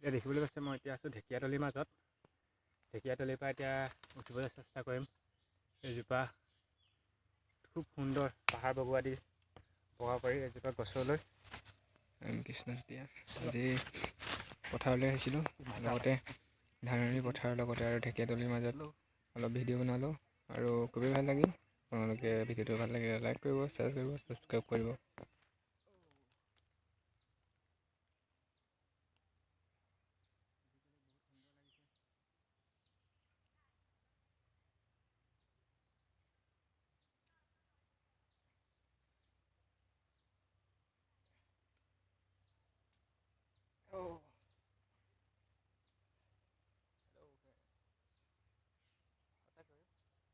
এতিয়া দেখিবলৈ পাইছে মই এতিয়া আছোঁ ঢেকীয়াতলিৰ মাজত। ঢেকীয়াতলিৰ পৰা এতিয়া উঠিবলৈ চেষ্টা কৰিম এজোপা খুব সুন্দৰ পাহাৰ বগোৱা দি বগাব পাৰি এজোপা গছলৈ। কৃষ্ণ চুতীয়া আজি পথাৰলৈ আহিছিলোঁ, লগতে ধাননি পথাৰৰ লগতে আৰু ঢেকীয়াতলিৰ মাজত অলপ ভিডিঅ' বনালোঁ আৰু খুবেই ভাল লাগিল। আপোনালোকে ভিডিঅ'টো ভাল লাগে লাইক কৰিব, শ্বেয়াৰ কৰিব, ছাবস্ক্ৰাইব কৰিব।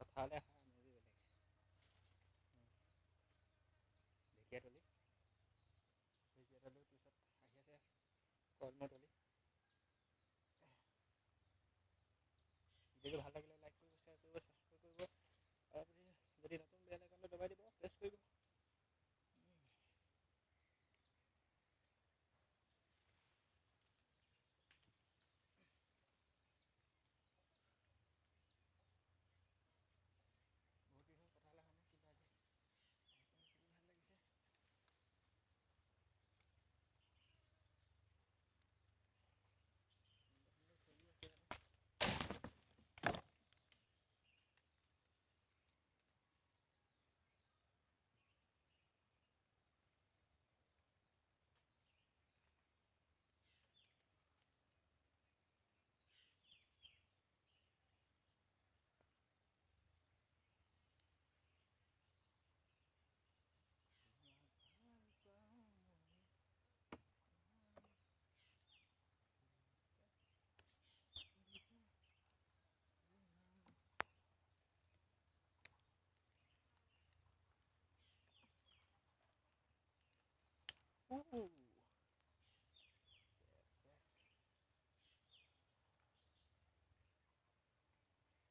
পথাৰলৈ অহা আমেজেই বেলেগ। ঢেকীয়াতলি ঢেকীয়াতলিৰ পিছত আহি আছে কলমতলি। ভিডিঅ'টো ভাল লাগিলে লাইক কৰিব, শ্বেয়াৰ কৰিব, ছাবস্ক্ৰাইব কৰিব আৰু যদি নতুন বেল আইকনটো দবাই দিব, প্ৰেছ কৰিব।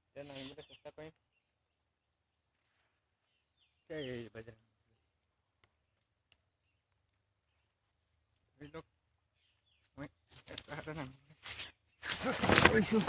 এতিয়া নামিবলৈ চেষ্টা কৰিম। এই বাজাৰ ধৰি লওক মই চেষ্টা কৰিছোঁ।